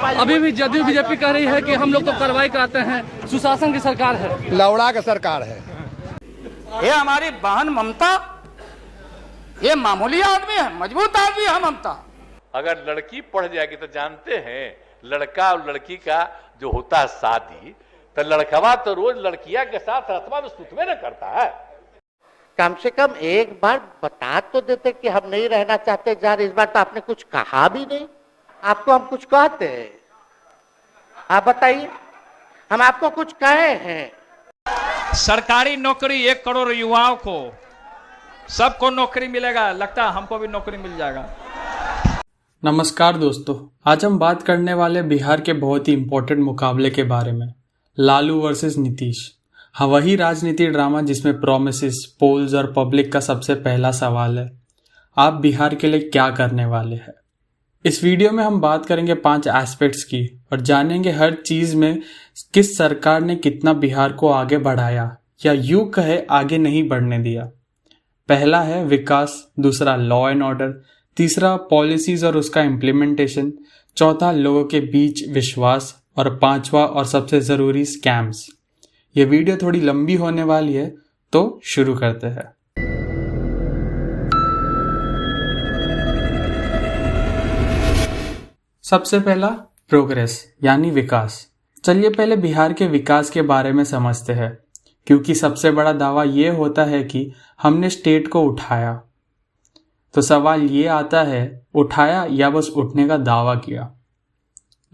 अभी भी जदयू बीजेपी कह रही है कि हम लोग तो कार्रवाई कराते हैं, सुशासन की सरकार है, लौड़ा की सरकार है। ये हमारी बहन ममता, ये मामूली आदमी है, मजबूत आदमी है ममता। अगर लड़की पढ़ जाएगी तो जानते हैं लड़का और लड़की का जो होता है शादी, तो लड़कवा तो रोज लड़कियां के साथ रतवा में सुतवे न करता है। कम से कम एक बार बता तो देते कि हम नहीं रहना चाहते यार। इस बार तो आपने कुछ कहा भी नहीं। आपको हम कुछ कहते हैं? आप बताइए, हम आपको कुछ कहे हैं? सरकारी नौकरी 1 करोड़ युवाओं को, सबको नौकरी मिलेगा, लगता है हमको भी नौकरी मिल जाएगा। नमस्कार दोस्तों, आज हम बात करने वाले बिहार के बहुत ही इम्पोर्टेंट मुकाबले के बारे में, लालू वर्सेस नीतीश। हाँ, वही राजनीति ड्रामा जिसमें प्रोमिसेस, पोल्स और पब्लिक का सबसे पहला सवाल है, आप बिहार के लिए क्या करने वाले हैं। इस वीडियो में हम बात करेंगे 5 एस्पेक्ट्स की और जानेंगे हर चीज़ में किस सरकार ने कितना बिहार को आगे बढ़ाया या यूँ कहे आगे नहीं बढ़ने दिया। पहला है विकास, दूसरा लॉ एंड ऑर्डर, तीसरा पॉलिसीज और उसका इम्प्लीमेंटेशन, चौथा लोगों के बीच विश्वास और पांचवा और सबसे ज़रूरी स्कैम्स। ये वीडियो थोड़ी लंबी होने वाली है तो शुरू करते हैं। सबसे पहला प्रोग्रेस यानी विकास। चलिए पहले बिहार के विकास के बारे में समझते हैं, क्योंकि सबसे बड़ा दावा ये होता है कि हमने स्टेट को उठाया। तो सवाल ये आता है, उठाया या बस उठने का दावा किया।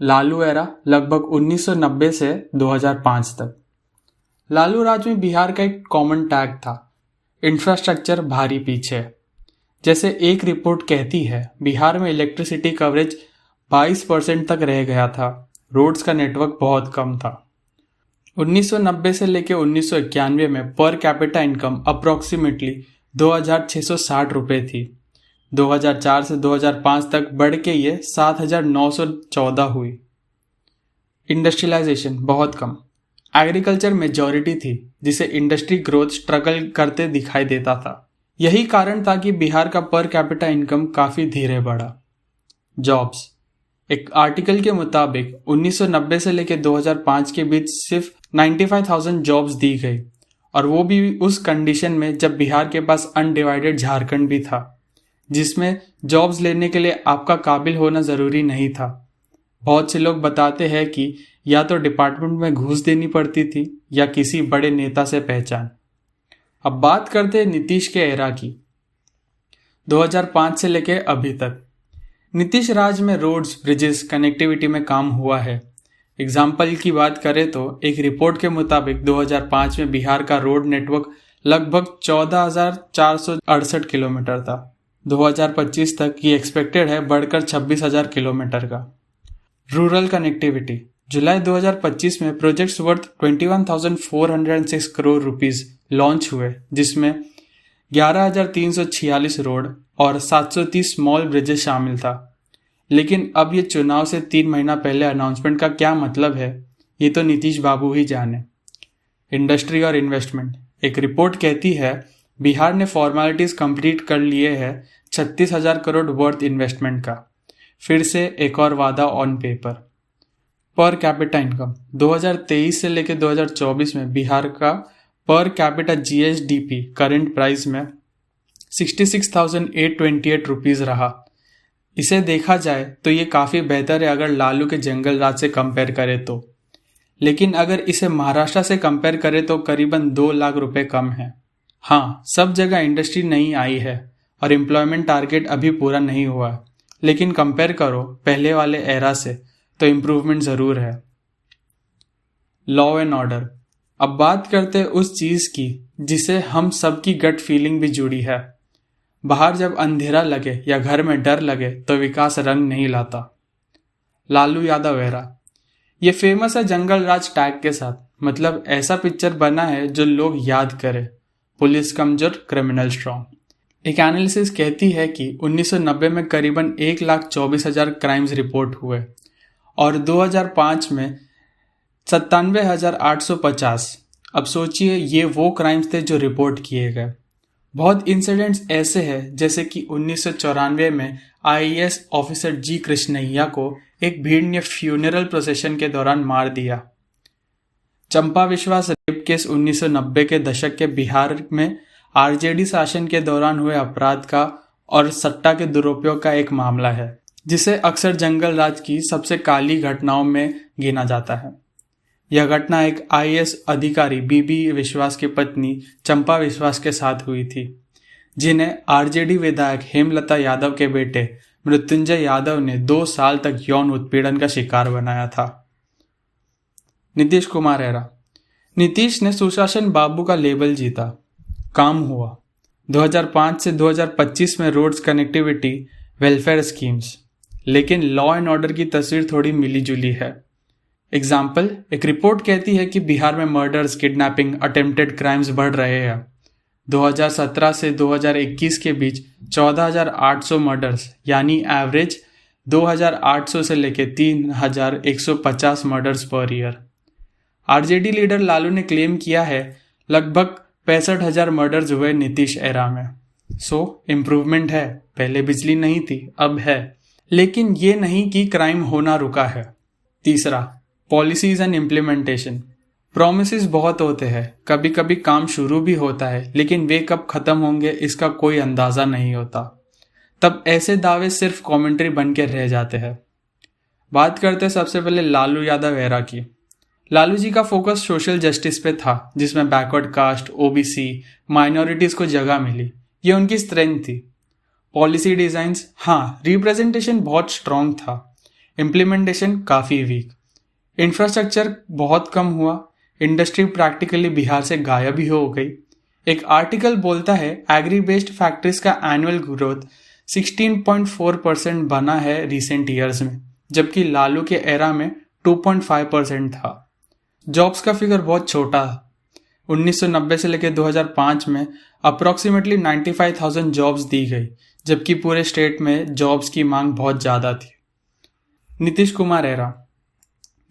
लालू एरा लगभग 1990 से 2005 तक। लालू राज में बिहार का एक कॉमन टैग था, इंफ्रास्ट्रक्चर भारी पीछे। जैसे एक रिपोर्ट कहती है, बिहार में इलेक्ट्रिसिटी कवरेज 22% तक रह गया था, रोड्स का नेटवर्क बहुत कम था। 1990 से लेकर 1991 में पर कैपिटा इनकम अप्रॉक्सीमेटली 2660 रुपये थी। 2004 से 2005 तक बढ़ के ये 7914 हुई। इंडस्ट्रियलाइजेशन बहुत कम, एग्रीकल्चर मेजॉरिटी थी, जिसे इंडस्ट्री ग्रोथ स्ट्रगल करते दिखाई देता था। यही कारण था कि बिहार का पर कैपिटा इनकम काफ़ी धीरे बढ़ा। जॉब्स, एक आर्टिकल के मुताबिक 1990 से लेकर 2005 के बीच सिर्फ 95,000 जॉब्स दी गई, और वो भी उस कंडीशन में जब बिहार के पास अनडिवाइडेड झारखंड भी था, जिसमें जॉब्स लेने के लिए आपका काबिल होना ज़रूरी नहीं था। बहुत से लोग बताते हैं कि या तो डिपार्टमेंट में घूस देनी पड़ती थी या किसी बड़े नेता से पहचान। अब बात करते हैं नीतीश के एरा की। 2005 से लेकर अभी तक नीतीश राज में रोड्स, ब्रिजेस, कनेक्टिविटी में काम हुआ है। एग्जाम्पल की बात करें तो एक रिपोर्ट के मुताबिक 2005 में बिहार का रोड नेटवर्क लगभग 14,468 किलोमीटर था। 2025 तक ये एक्सपेक्टेड है बढ़कर 26,000 किलोमीटर का। रूरल कनेक्टिविटी, जुलाई 2025 में projects worth 21,406 crore rupees launch हुए, जिसमें 11,346 रोड और 730 स्मॉल ब्रिजेस शामिल था। लेकिन अब ये चुनाव से 3 महीना पहले अनाउंसमेंट का क्या मतलब है, ये तो नीतीश बाबू ही जाने। इंडस्ट्री और इन्वेस्टमेंट, एक रिपोर्ट कहती है बिहार ने फॉर्मेलिटीज कंप्लीट कर लिए हैं 36,000 करोड़ वर्थ इन्वेस्टमेंट का। फिर से एक और वादा on paper. Per capita income 2023 से लेकर 2024 में बिहार का per capita GSDP current price में 66,828 रुपीज़ रहा। इसे देखा जाए तो ये काफ़ी बेहतर है अगर लालू के जंगल राज से कंपेयर करें तो, लेकिन अगर इसे महाराष्ट्र से कंपेयर करें तो करीबन 2 लाख रुपए कम है। हाँ, सब जगह इंडस्ट्री नहीं आई है और एम्प्लॉयमेंट टारगेट अभी पूरा नहीं हुआ है, लेकिन कंपेयर करो पहले वाले एरा से तो इम्प्रूवमेंट ज़रूर है। लॉ एंड ऑर्डर, अब बात करते हैं उस चीज़ की जिसे हम सबकी गट फीलिंग भी जुड़ी है। बाहर जब अंधेरा लगे या घर में डर लगे तो विकास रंग नहीं लाता। लालू यादव एरा, ये फेमस है जंगल राज टैग के साथ, मतलब ऐसा पिक्चर बना है जो लोग याद करें, पुलिस कमजोर, क्रिमिनल स्ट्रॉन्ग। एक एनालिसिस कहती है कि 1990 में करीबन 1,24,000 क्राइम्स रिपोर्ट हुए और 2005 में 97,850। अब सोचिए ये वो क्राइम्स थे जो रिपोर्ट किए गए। बहुत इंसिडेंट्स ऐसे हैं जैसे कि 1994 में IAS ऑफिसर जी कृष्णैया को एक भीड़ ने फ्यूनरल प्रोसेशन के दौरान मार दिया। चंपा विश्वास रेप केस 1990 के दशक के बिहार में आरजेडी शासन के दौरान हुए अपराध का और सट्टा के दुरुपयोग का एक मामला है, जिसे अक्सर जंगल राज की सबसे काली घटनाओं में गिना जाता है। यह घटना एक आईएएस अधिकारी बीबी विश्वास की पत्नी चंपा विश्वास के साथ हुई थी, जिन्हें आरजेडी विधायक हेमलता यादव के बेटे मृत्युंजय यादव ने 2 साल तक यौन उत्पीड़न का शिकार बनाया था। नीतीश कुमार एरा। नीतीश ने सुशासन बाबू का लेबल जीता, काम हुआ। 2005 से 2025 में रोड्स कनेक्टिविटी वेलफेयर स्कीम्स, लेकिन लॉ एंड ऑर्डर की तस्वीर थोड़ी मिली जुली है। एग्जाम्पल, एक रिपोर्ट कहती है कि बिहार में मर्डर्स, किडनैपिंग, अटेम्प्टेड क्राइम्स बढ़ रहे हैं। 2017 से 2021 के बीच 14,800 मर्डर्स, यानी एवरेज 2,800 से लेकर 3,150 murders per year. RJD leader Lalu ने क्लेम किया है लगभग 65,000 मर्डर्स हुए नीतीश एरा में। सो इम्प्रूवमेंट है, पहले बिजली नहीं थी, अब है, लेकिन ये नहीं कि क्राइम होना रुका है। तीसरा, पॉलिसीज एंड इम्प्लीमेंटेशन। प्रोमिसेस बहुत होते हैं, कभी कभी काम शुरू भी होता है, लेकिन वे कब खत्म होंगे इसका कोई अंदाजा नहीं होता। तब ऐसे दावे सिर्फ कमेंट्री बन के रह जाते हैं। बात करते सबसे पहले लालू यादव एरा की। लालू जी का फोकस सोशल जस्टिस पे था, जिसमें बैकवर्ड कास्ट, ओबीसी, माइनॉरिटीज को जगह मिली। ये उनकी स्ट्रेंथ थी। पॉलिसी डिजाइन्स, हाँ, रिप्रेजेंटेशन बहुत स्ट्रांग था, इम्प्लीमेंटेशन काफ़ी वीक। इंफ्रास्ट्रक्चर बहुत कम हुआ, इंडस्ट्री प्रैक्टिकली बिहार से गायब ही हो गई। एक आर्टिकल बोलता है एग्री बेस्ड फैक्ट्रीज का एनुअल ग्रोथ 16.4% बना है रिसेंट ईयर्स में, जबकि लालू के एरा में 2.5% था। जॉब्स का फिगर बहुत छोटा। 1990 से लेकर 2005 में अप्रॉक्सीमेटली 95,000 जॉब्स दी गई, जबकि पूरे स्टेट में जॉब्स की मांग बहुत ज़्यादा थी। नीतीश कुमार एरा।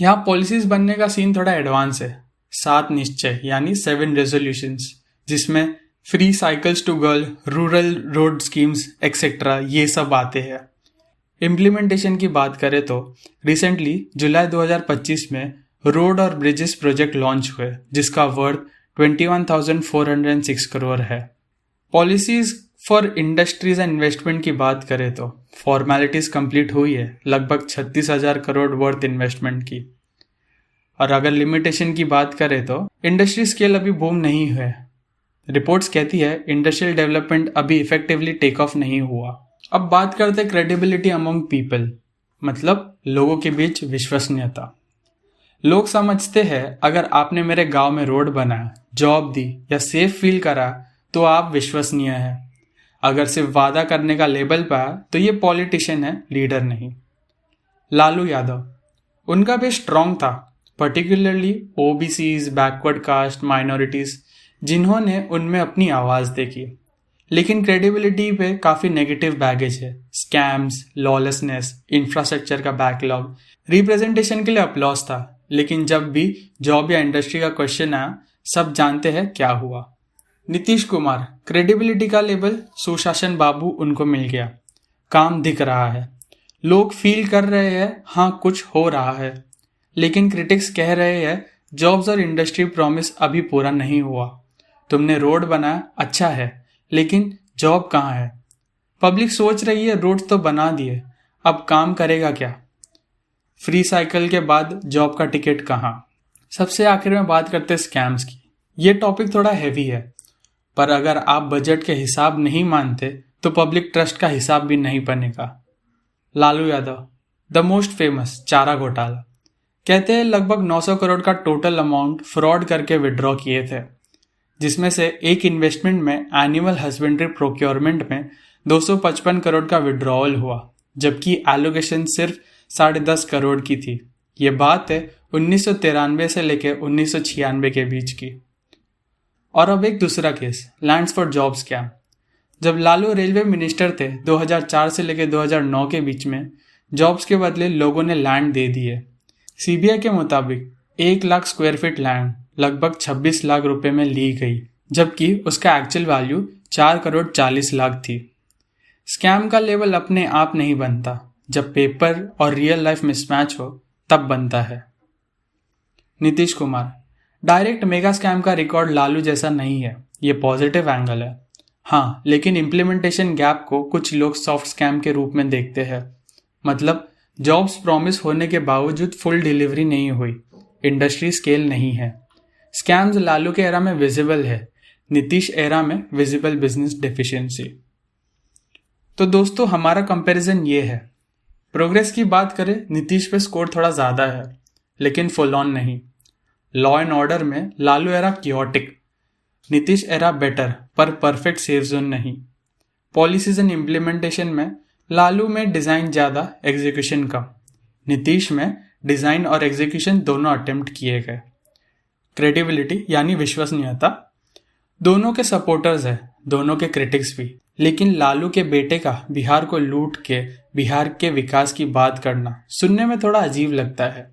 यहाँ पॉलिसीज बनने का सीन थोड़ा एडवांस है। 7 निश्चय यानी 7 रेजोल्यूशंस, जिसमें free cycles to girl, rural road schemes etcetera ये सब आते हैं। इम्प्लीमेंटेशन की बात करें तो रिसेंटली जुलाई 2025 में रोड और ब्रिजेस प्रोजेक्ट लॉन्च हुए, जिसका वर्थ 21,406 करोड़ है। Policies for industries and investment की बात करें तो फॉर्मेलिटीज कंप्लीट हुई है, लगभग 36,000 करोड़ वर्थ इन्वेस्टमेंट की। और अगर लिमिटेशन की बात करें तो इंडस्ट्री स्केल अभी बूम नहीं है। रिपोर्ट्स कहती है इंडस्ट्रियल डेवलपमेंट अभी इफेक्टिवली टेक ऑफ नहीं हुआ। अब बात करते क्रेडिबिलिटी अमंग पीपल, मतलब लोगों के बीच विश्वसनीयता। लोग समझते हैं अगर आपने मेरे गांव में रोड बनाया, जॉब दी या सेफ फील करा तो आप विश्वसनीय हैं। अगर सिर्फ वादा करने का लेबल पाया तो ये पॉलिटिशियन है, लीडर नहीं। लालू यादव, उनका भी स्ट्रांग था, particularly OBCs, backward caste, minorities, जिन्होंने उनमें अपनी आवाज़ देखी। लेकिन क्रेडिबिलिटी पे काफ़ी नेगेटिव बैगेज है। स्कैम्स, लॉलेसनेस, इंफ्रास्ट्रक्चर का बैकलॉग। रिप्रेजेंटेशन के लिए अपलॉज था, लेकिन जब भी जॉब या इंडस्ट्री का क्वेश्चन आया सब जानते हैं क्या हुआ। नीतीश कुमार, क्रेडिबिलिटी का लेबल सुशासन बाबू उनको मिल गया। काम दिख रहा है, लोग फील कर रहे हैं हाँ कुछ हो रहा है, लेकिन क्रिटिक्स कह रहे हैं जॉब्स और इंडस्ट्री प्रॉमिस अभी पूरा नहीं हुआ। तुमने रोड बनाया, अच्छा है, लेकिन जॉब कहाँ है? पब्लिक सोच रही है रोड तो बना दिए, अब काम करेगा क्या? फ्री साइकिल के बाद जॉब का टिकट कहाँ? सबसे आखिर में बात करते हैं स्कैम्स की। ये टॉपिक थोड़ा हैवी है, पर अगर आप बजट के हिसाब नहीं मानते तो पब्लिक ट्रस्ट का हिसाब भी नहीं बनेगा। Lalu Yadav, the most famous चारा घोटाला। कहते हैं लगभग 900 करोड़ का टोटल अमाउंट फ्रॉड करके विड्रॉ किए थे, जिसमें से एक इन्वेस्टमेंट में एनिमल हस्बेंड्री प्रोक्योरमेंट में 255 करोड़ का विड्रॉवल हुआ, जबकि एलोकेशन सिर्फ 10.5 करोड़ की थी। ये बात है 1993 से लेकर 1996 के बीच की। और अब एक दूसरा case, lands for job scam. जब लालू रेलवे मिनिस्टर थे 2004 से लेकर 2009 के बीच में जॉब्स के बदले लोगों ने लैंड दे दिए। सीबीआई के मुताबिक 1 लाख स्क्वायर फीट लैंड लगभग 26 लाख रुपए में ली गई, जबकि उसका एक्चुअल वैल्यू 4 करोड़ 40 लाख थी। स्कैम का लेवल अपने आप नहीं बनता, जब पेपर और रियल लाइफ मिसमैच हो तब बनता है। Nitish Kumar, direct mega scam का रिकॉर्ड लालू जैसा नहीं है, ये पॉजिटिव एंगल है। हाँ, लेकिन इम्प्लीमेंटेशन गैप को कुछ लोग सॉफ्ट स्कैम के रूप में देखते हैं। मतलब जॉब्स प्रॉमिस होने के बावजूद फुल डिलीवरी नहीं हुई, इंडस्ट्री स्केल नहीं है। स्कैम्स लालू के एरा में विजिबल है, नीतीश एरा में विजिबल बिजनेस डेफिशिएंसी। तो दोस्तों, हमारा कंपैरिजन ये है। प्रोग्रेस की बात करें, नीतीश पे स्कोर थोड़ा ज़्यादा है, लेकिन फुल ऑन नहीं। लॉ एंड ऑर्डर में Lalu era chaotic, Nitish era better पर परफेक्ट सेफ जोन नहीं। पॉलिसीज एंड इम्प्लीमेंटेशन में लालू में डिज़ाइन ज़्यादा, एग्जीक्यूशन कम। नीतीश में डिज़ाइन और एग्जीक्यूशन दोनों अटेम्प्ट किए गए। क्रेडिबिलिटी यानी विश्वसनीयता, दोनों के सपोर्टर्स है, दोनों के क्रिटिक्स भी। लेकिन लालू के बेटे का बिहार को लूट के बिहार के विकास की बात करना सुनने में थोड़ा अजीब लगता है।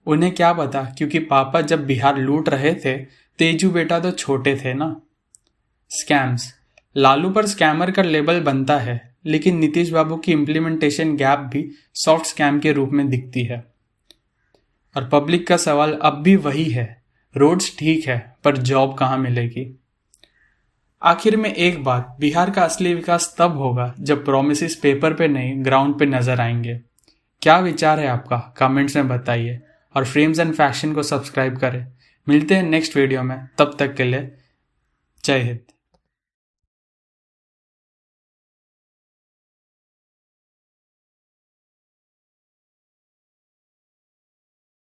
उन्हें क्या पता, क्योंकि पापा जब बिहार लूट रहे थे तेजू बेटा तो छोटे थे ना। स्कैम्स, लालू पर स्कैमर का लेबल बनता है, लेकिन नीतीश बाबू की इम्प्लीमेंटेशन गैप भी सॉफ्ट स्कैम के रूप में दिखती है। और पब्लिक का सवाल अब भी वही है, रोड्स ठीक है पर जॉब कहाँ मिलेगी। आखिर में एक बात, बिहार का असली विकास तब होगा जब प्रॉमिसेस पेपर पे नहीं ग्राउंड पे नजर आएंगे। क्या विचार है आपका, कमेंट्स में बताइए और फ्रेम्स एंड फैशन को सब्सक्राइब करें। मिलते हैं नेक्स्ट वीडियो में, तब तक के लिए जय हिंद।